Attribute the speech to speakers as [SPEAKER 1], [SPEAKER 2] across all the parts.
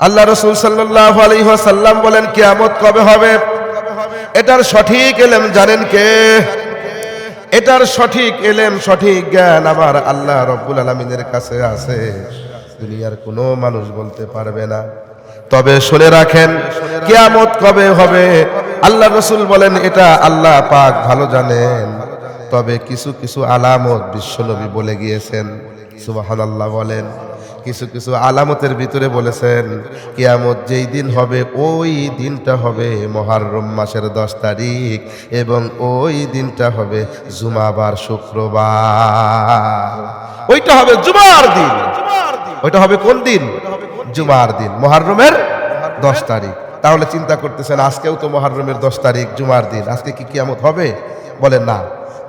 [SPEAKER 1] আল্লাহ রাসূল সাল্লাল্লাহু আলাইহি ওয়াসাল্লাম বলেন কিয়ামত কবে হবে এটার সঠিক ইলম জানেন কে? এটার সঠিক ইলম সঠিক জ্ঞান আমার আল্লাহ রাব্বুল আলামিনের কাছে আছে, দুনিয়ার কোনো মানুষ বলতে পারবে না। তবে শুনে রাখেন কিয়ামত কবে হবে আল্লাহ রাসূল বলেন এটা আল্লাহ পাক ভালো জানেন। তবে কিছু কিছু আলামত বিশ্বনবী বলে গিয়েছেন, সুবহানাল্লাহ বলেন। কিছু কিছু আলামতের ভিতরে বলেছেন কিয়ামত যেই দিন হবে ওই দিনটা হবে মুহররম মাসের 10 তারিখ এবং ওই দিনটা হবে জুমাবার শুক্রবার। ওইটা হবে জুমার দিন। ওইটা হবে কোন দিন? জুমার দিন, মুহররমের 10 তারিখ। তাহলে চিন্তা করতেছেন আজকেও তো মুহররমের 10 তারিখ জুমার দিন, আজকে কি কিয়ামত হবে? বলে না,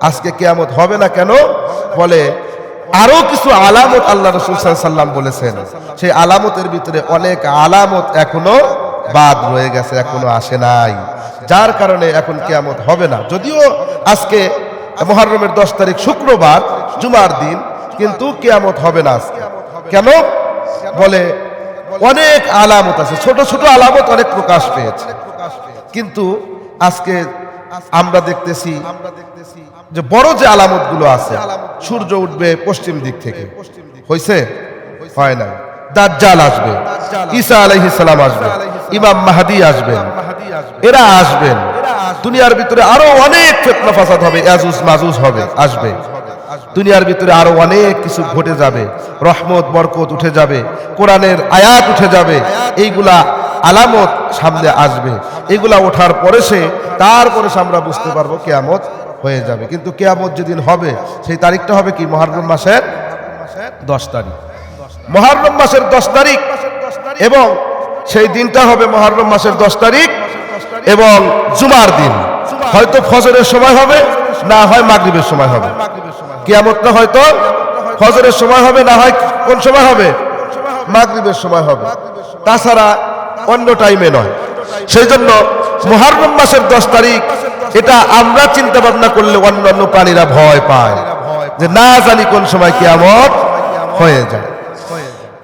[SPEAKER 1] আজকে কিয়ামত হবে না। কেন? বলে আরো কিছু আলামত আল্লাহ রাসূল সাল্লাল্লাহু আলাইহি ওয়াসাল্লাম বলেছেন, সেই আলামতের ভিতরে অনেক আলামত এখনো বাদ রয়ে গেছে, এখনো আসে নাই, যার কারণে এখন কিয়ামত হবে না। যদিও আজকে মুহররমের 10 তারিখ শুক্রবার জুমার দিন, কিন্তু কিয়ামত হবে না আজকে। কেন? বলে অনেক আলামত আছে, ছোট ছোট আলামত অনেক প্রকাশ পেয়েছে, কিন্তু আজকে আমরা দেখতেছি যে বড় যে আলামত গুলো আছে, সূর্য উঠবে পশ্চিম দিক থেকে, হইছে? হয় না। দাজ্জাল আসবে, ঈসা আলাইহিস সালাম আসবে, ইমাম মাহদী আসবেন, এরা আসবেন। দুনিয়ার ভিতরে আরো অনেক ফিতনা ফাসাদ হবে, ইয়াজুজ মাজুজ হবে, আসবে। দুনিয়ার ভিতরে আরো অনেক কিছু ঘটে যাবে, রহমত বরকত উঠে যাবে, কোরআনের আয়াত উঠে যাবে, এইগুলা আলামত সামনে আসবে। এগুলা ওঠার পরে তারপরে আমরা বুঝতে পারবো কিয়ামত হয়ে যাবে। কিন্তু কিয়ামত যেদিন হবে সেই তারিখটা হবে কি? মুহররম মাসের 10 তারিখ। মুহররম মাসের 10 তারিখ, এবং সেই দিনটা হবে মুহররম মাসের 10 তারিখ এবং জুমার দিন। হয়তো ফজরের সময় হবে, না হয় মাগরিবের সময় হবে। কিয়ামতটা হয়তো ফজরের সময় হবে, না হয় কোন সময় হবে? মাগরিবের সময় হবে, তাছাড়া অন্য টাইমে নয়। সেই জন্য মুহররম মাসের 10 তারিখ এটা আমরা চিন্তা ভাবনা করলে অন্যান্য প্রাণীরা ভয় পায় যে না জানি কোন সময় কিয়ামত হয়ে যায়।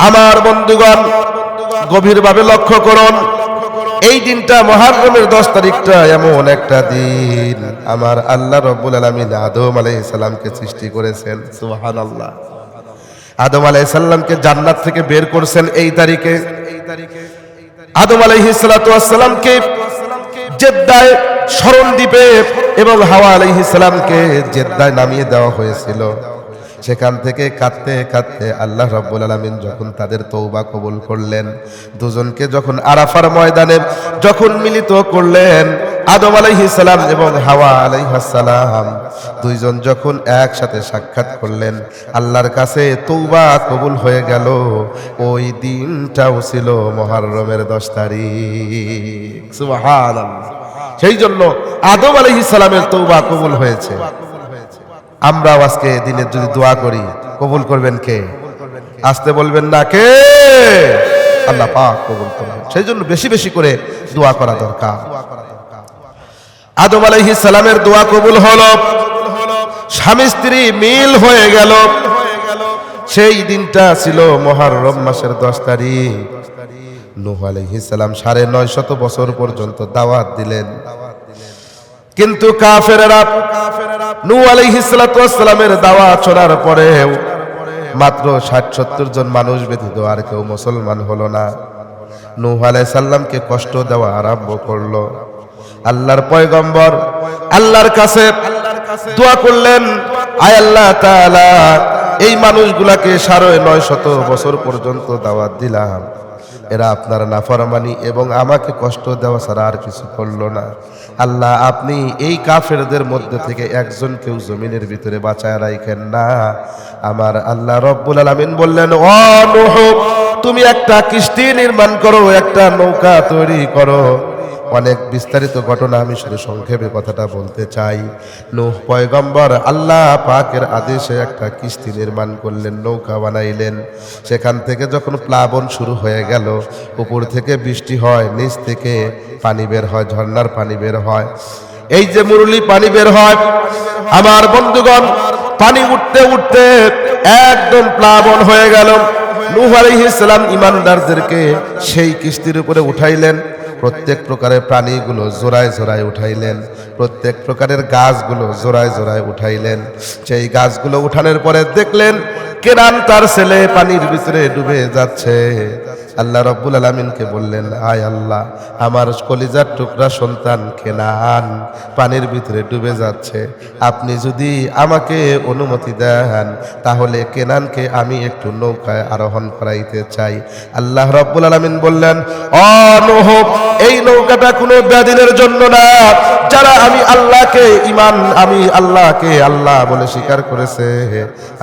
[SPEAKER 1] আমার বন্ধুগণ গভীরভাবে লক্ষ্য করুন, এই দিনটা মুহররমের 10 তারিখটা এমন একটা দিন, আমার আল্লাহ রাব্বুল আলামিন আদম আলাইহিস সালামকে সৃষ্টি করেছেন। সুবহানাল্লাহ। আদম আলাইহিস সালামকে জান্নাত থেকে বের করেছেন এই তারিখে। আদম আলাইহিস সালাতু ওয়াস সালামকে জেদ্দায় শরণদ্বীপে এবং হাওয়া আলাইহিস সালামকে জেদ্দায় নামিয়ে দেওয়া হয়েছিল। সেখান থেকে কাঁদতে কাঁদতে আল্লাহ রাব্বুল আলামিন যখন তাদের তওবা কবুল করলেন, দুজনকে যখন আরাফার ময়দানে যখন মিলিত করলেন, আদম আলাইহিস সালাম এবং হাওয়া আলাইহিস সালাম দুইজন যখন একসাথে সাক্ষাৎ করলেন, আল্লাহর কাছে তওবা কবুল হয়ে গেল। ওই দিনটাও ছিল মুহররমের 10 তারিখ। সুবহানাল্লাহ। সেই জন্য আদম আলাইহিস সালামের তওবা কবুল হয়েছে। আমরা আজকে দিনের যদি দোয়া করি, কবুল করবেন কে? আসতে বলবেন না, কে? আল্লাহ পাক কবুল করবেন। সেই জন্য বেশি বেশি করে দোয়া করা দরকার। আদম আলাইহিস সালামের দোয়া কবুল হলো, স্বামী স্ত্রী মিল হয়ে গেল। সেই দিনটা ছিল মুহররম মাসের 10 তারিখ। নূহ আলাইহিস সালাম 950 বছর পর্যন্ত দাওয়াত দিলেন, কিন্তু কাফেররা নূহ আলাইহিস সালামের দাওয়াত শোনার পরেও মাত্র 60-70 জন মানুষ ব্যতীত আর কেউ মুসলমান হলো না। নূহ আলাইহিস সালামকে কষ্ট দেওয়া আরম্ভ করলো। আল্লাহর পয়গম্বর আল্লাহর কাছে দোয়া করলেন, আয় আল্লাহ তাআলা, এই মানুষগুলাকে 950 বছর পর্যন্ত দাওয়াত দিলাম, এরা আপনার নাফরমানি এবং আমাকে কষ্ট দেওয়া ছাড়া আর কিছু করলো না। আল্লাহ, আপনি এই কাফেরদের মধ্যে থেকে একজনকেও জমিনের ভিতরে বাঁচায় রাখেন না। আমার আল্লাহ রব্বুল আলামিন বললেন, ও নূহ, তুমি একটা কিস্তি নির্মাণ করো, একটা নৌকা তৈরি করো। অনেক বিস্তারিত ঘটনা, আমি শুধু সংক্ষেপে কথাটা বলতে চাই। নূহ পয়গম্বর আল্লাহ পাকের আদেশে একটা কিস্তি নির্মাণ করলেন, নৌকা বানাইলেন। সেখান থেকে যখন প্লাবন শুরু হয়ে গেল, উপর থেকে বৃষ্টি হয়, নিচ থেকে পানি বের হয়, ঝর্ণার পানি বের হয়। এই যে মুরলি পানি বের হয়, আমার বন্ধুগণ, পানি উঠতে উঠতে একদম প্লাবন হয়ে গেল। নূহ আলাইহিস সালাম ঈমানদারদেরকে সেই কিস্তির উপরে উঠাইলেন। প্রত্যেক প্রকারের প্রাণীগুলো জোড়ায় জোড়ায় উঠাইলেন, প্রত্যেক প্রকারের গাছগুলো জোড়ায় জোড়ায় উঠাইলেন। সেই গাছগুলো উঠানোর পরে দেখলেন কেনান তার ছেলে পানির ভিতরে ডুবে যাচ্ছে। আল্লাহ রাব্বুল আলামিনকে বললেন, আয় আল্লাহ, আমার কলিজার টুকরা সন্তান কেনান পানির ভিতরে ডুবে যাচ্ছে, আপনি যদি আমাকে অনুমতি দেন তাহলে কেনানকে আমি একটু নৌকায় আরোহণ করাইতে চাই। আল্লাহ রাব্বুল আলামিন বললেন, ও নূহ, এই নৌকাটা কোনো বেদিনের জন্য না। যারা আমি আল্লাহকে আল্লাহ বলে স্বীকার করেছে,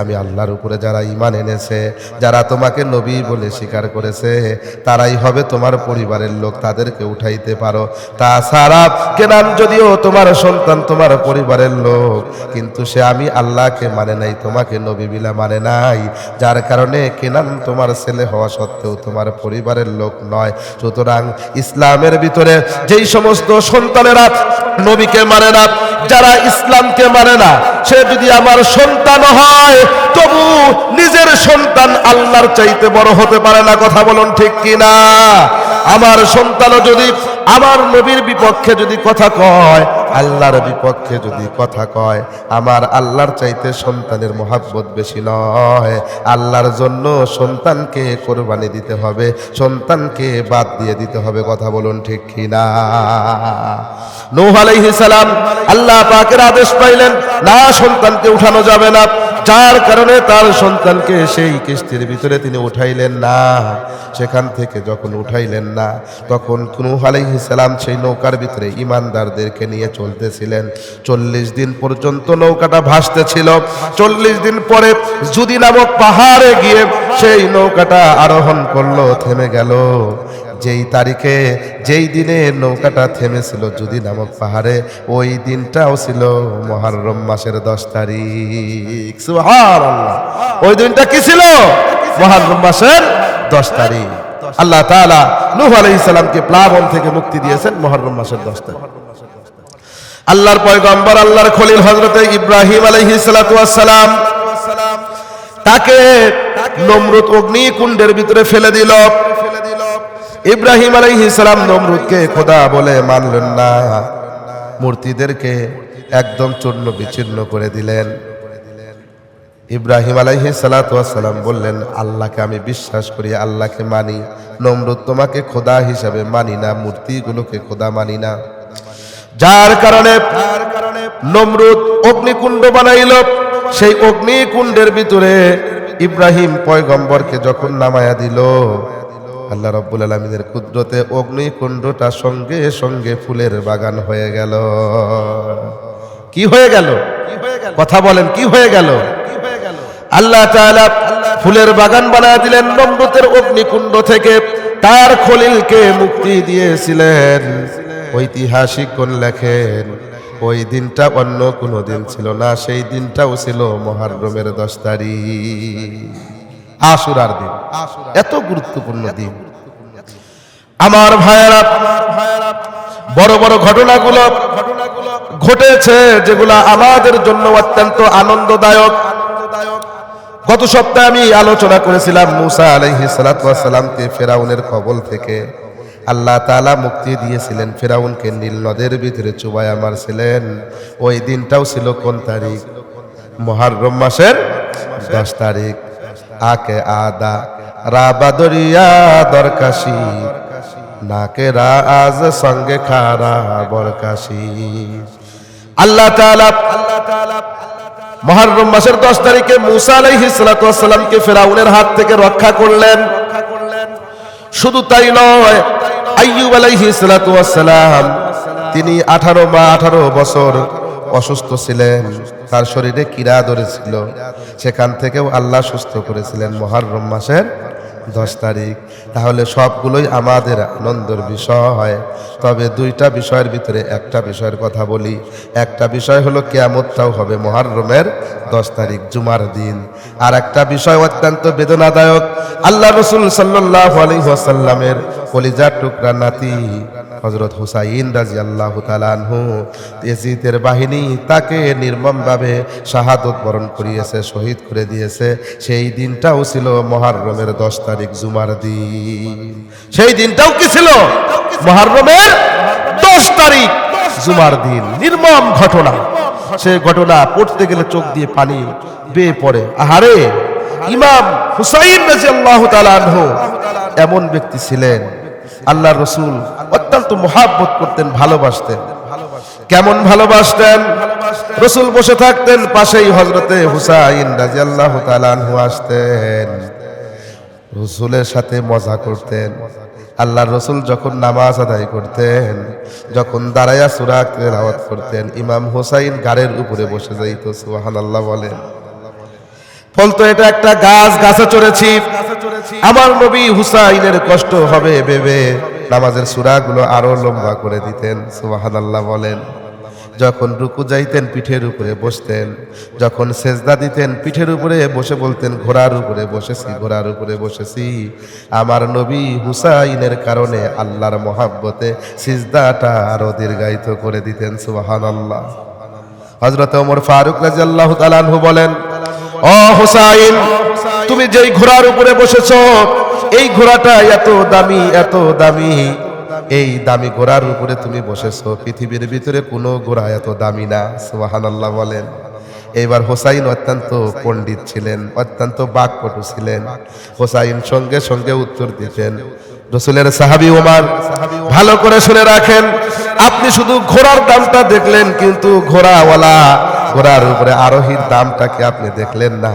[SPEAKER 1] আমি আল্লাহর উপরে যারা ঈমান এনেছে, যারা তোমাকে নবী বলে স্বীকার করেছে, তারাই হবে তোমার পরিবারের লোক, তাদেরকে উঠাইতে পারো। তাছাড়া কেনান যদিও তোমার সন্তান, তোমার পরিবারের লোক, কিন্তু সে আমি আল্লাহকে মানে নাই, তোমাকে নবী বিলা মানে নাই, যার কারণে কেনান তোমার ছেলে হওয়া সত্ত্বেও তোমার পরিবারের লোক নয়। সুতরাং ইসলামের ভিতরে যেই সমস্ত সন্তানেরা নবীকে মানে না, যারা ইসলামকে মানে না, সে যদি আমার সন্তান হয় তবু নিজের সন্তান আল্লাহর চাইতে বড় হতে পারে না। কথা বলুন ঠিক কিনা? আমার সন্তানও যদি আমার নবীর বিপক্ষে যদি কথা কয়, আল্লাহর বিপক্ষে যদি কথা কয়, আমার আল্লাহর চাইতে সন্তানের মহাব্বত বেশি নয়। আল্লাহর জন্য সন্তানকে কোরবানি দিতে হবে, সন্তানকে বাদ দিয়ে দিতে হবে। কথা বলুন ঠিক কিনা? নূহ আলাইহিস সালাম আল্লাহ পাকের আদেশ পাইলেন, না, সন্তানকে উঠানো যাবে না, যার কারণে তার সন্তানকে সেই কিস্তির ভিতরে তিনি উঠাইলেন না। সেখান থেকে যখন উঠাইলেন না, তখন নূহ আলাইহিস সালাম সেই নৌকার ভিতরে ঈমানদারদেরকে নিয়ে চলতেছিলেন। 40 দিন পর্যন্ত নৌকাটা ভাসতেছিল। 40 দিন পরে জুদি নামক পাহাড়ে গিয়ে সেই নৌকাটা আরোহণ করলো, থেমে গেল। যেই তারিখে, যেই দিনে নৌকাটা থেমেছিল জুদি নামক পাহাড়ে, ওই দিনটাও ছিল মুহররম মাসের 10 তারিখ। সুবহানাল্লাহ! ওই দিনটা কি ছিল? মুহররম মাসের 10 তারিখ। আল্লাহ তাআলা নূহ আলাইহিস সালামকে প্লাবন থেকে মুক্তি দিয়েছেন মুহররম মাসের 10 তারিখ। আল্লাহর পয়গম্বর, আল্লাহর খলিল হযরতে ইব্রাহিম আলাইহিস সালাতু ওয়াস সালাম, তাকে নমরুদ অগ্নিকুণ্ডের ভিতরে ফেলে দিল। ইব্রাহিম আলাইহিস সালাম নমরুদকে খোদা বলে মানলেন না, মূর্তিদেরকে একদম চূর্ণ বিচূর্ণ করে দিলেন। ইব্রাহিম আলাইহিস সালাতু ওয়াস সালাম বললেন, আল্লাহকে আমি বিশ্বাস করি, আল্লাহকে মানি, নমরুদ তোমাকে খোদা হিসাবে মানি না, মূর্তিগুলোকে খোদা মানি না। যার কারণে নমরুদ অগ্নিকুণ্ড বানাইল। সেই অগ্নিকুণ্ডের ভিতরে ইব্রাহিম পয়গম্বরকে যখন নামায়া দিল, আল্লাহ রাব্বুল আলামিনের কুদরতে অগ্নিকুণ্ডটা সঙ্গে সঙ্গে ফুলের বাগান হয়ে গেল। কি হয়ে গেল? কথা বলেন, কি হয়ে গেল? আল্লাহ তাআলা ফুলের বাগান বানায় দিলেন নমরুদের অগ্নিকুণ্ড থেকে। তার খলিলকে মুক্তি দিয়েছিলেন। ঐতিহাসিকগণ লেখেন, ওই দিনটা অন্য কোনো দিন ছিল না, সেই দিনটাও ছিল মুহররমের 10 তারিখ, আশুরার দিন। এত গুরুত্বপূর্ণ দিন। আমার ভাইয়েরা, বড় বড় ঘটনাগুলো ঘটেছে যেগুলো আমাদের জন্য অত্যন্ত আনন্দদায়ক। গত সপ্তাহে আমি আলোচনা করেছিলাম মুসা আলাইহিস সালাতু ওয়াস সালামকে ফেরাউনের কবল থেকে আল্লাহ তাআলা মুক্তি দিয়েছিলেন। ফেরাউনকে নীল নদের ভিতরে চুবায়া মারছিলেন। ওই দিনটাও ছিল কোন তারিখ? মুহররম মাসের 10 তারিখ। আকে আদা রাবাদরিয়া দরকাশি, নাকে রাজ সঙ্গে খারা বরকাশি। আল্লাহ তাআলা মুহররম মাসের 10 তারিখে মুসা আলাইহিস সালাতু ওয়াস সালামকে ফেরাউনের হাত থেকে রক্ষা করলেন। শুধু তাই নয়, আইয়ুব আলাইহিস সালাতু ওয়াস সালাম, তিনি 18 বছর অসুস্থ ছিলেন, তার শরীরে কীড়া ধরেছিল। সেখান থেকেও আল্লাহ সুস্থ করেছিলেন মুহররম মাসের 10 তারিখ। তাহলে সবগুলোই আমাদের আনন্দের বিষয়। তবে দুইটা বিষয়ের ভিতরে একটা বিষয়ের কথা বলি। একটা বিষয় হলো কিয়ামতটাও হবে মুহররমের 10 তারিখ জুমার দিন। আর একটা বিষয় অত্যন্ত বেদনাদায়ক, আল্লাহ রাসূল সাল্লাল্লাহু আলাইহি ওয়াসাল্লামের কলিজার টুকরা নাতি হযরত হুসাইন রাদিয়াল্লাহু তাআলা আনহু, ইয়াজিদের বাহিনী তাকে নির্মমভাবে শাহাদত বরণ করিয়েছে, শহীদ করে দিয়েছে। সেই দিনটাও ছিল মুহররমের 10 তারিখ জুমার দিন। সেই দিনটাও কি ছিল? মুহররমের 10 তারিখ জুমার দিন। নির্মম ঘটনা। সেই ঘটনা পড়তে গেলে চোখ দিয়ে পানি বেয়ে পড়ে। আহারে, ইমাম হুসাইন রাদিয়াল্লাহু তাআলা আনহু এমন ব্যক্তি ছিলেন, আল্লাহর রাসূল অত্যন্ত মহব্বত করতেন, ভালোবাসতেন। কেমন ভালোবাসতেন? রাসূল বসে থাকতেন, পাশেই হযরতে হুসাইন রাদিয়াল্লাহু তাআলা আনহু আসতেন, রাসূলের সাথে মজা করতেন। আল্লাহর রাসূল যখন নামাজ আদায় করতেন, যখন দাঁড়ায়া সূরা তেলাওয়াত করতেন, ইমাম হুসাইন গাড়ের উপরে বসে যাইত। সুবহানাল্লাহ বলেন। বলতো এটা একটা গাছ, গাছে চড়েছি, আমার নবী হুসাইনের কষ্ট হবে ভেবে নামাজের সূরাগুলো আরো লম্বা করে দিতেন। সুবহানাল্লাহ বলেন। যখন রুকু যাইতেন পিঠের উপরে বসতেন, যখন সেজদা দিতেন পিঠের উপরে বসে বলতেন ঘোড়ার উপরে বসেছি, ঘোড়ার উপরে বসেছি। আমার নবী হুসাইনের কারণে আল্লাহর মহব্বতে সিজদাটা আরো দীর্ঘায়িত করে দিতেন। সুবহানাল্লাহ। হযরত ওমর ফারুক রাদিয়াল্লাহু তাআলা আনহু বলেন, ও হুসাইন, তুমি যেই ঘোড়ার উপরে বসেছো, এই ঘোড়াটা এত দামি, এত দামি, এই দামি ঘোড়ার উপরে তুমি বসেছো, পৃথিবীর ভিতরে কোনো ঘোড়া এত দামি না। সুবহানাল্লাহ বলেন। এইবার হোসাইন অত্যন্ত পণ্ডিত ছিলেন, অত্যন্ত বাকপটু ছিলেন। হোসাইন সঙ্গে সঙ্গে উত্তর দিতেন। রাসূলের সাহাবী ওমর, ভালো করে শুনে রাখেন, আপনি শুধু ঘোড়ার দামটা দেখলেন, কিন্তু ঘোড়াওয়ালা, ঘোড়ার উপরে আরোহীর দামটাকে আপনি দেখলেন না।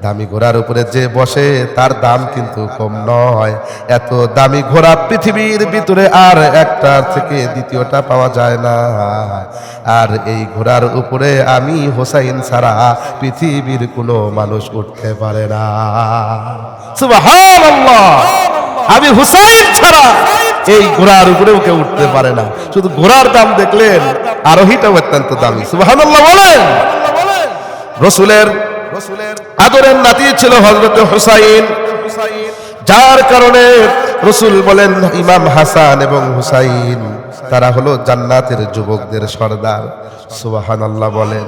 [SPEAKER 1] দামি ঘোড়ার উপরে যে বসে তার দাম কিন্তু কম নয়। এত দামি ঘোড়া পৃথিবীর ভিতরে আর একটার থেকে দ্বিতীয়টা পাওয়া যায় না। আর এই ঘোড়ার উপরে আমি হোসাইন ছাড়া পৃথিবীর কোনো মানুষ উঠতে পারে না। সুবহানাল্লাহ। আমি হুসাইন ছাড়া এই ঘোড়ার উপরেও কেউ উঠতে পারে না। শুধু ঘোড়ার দাম দেখলেন, আরোহীটাও অত্যন্ত দামি। সুবহানাল্লাহ বলেন। রাসূলের আদরের নাতি ছিল হযরত হুসাইন, যার কারণে রাসূল বলেন ইমাম হাসান এবং হুসাইন তারা হলো জান্নাতের যুবকদের সর্দার। সুবহানাল্লাহ বলেন।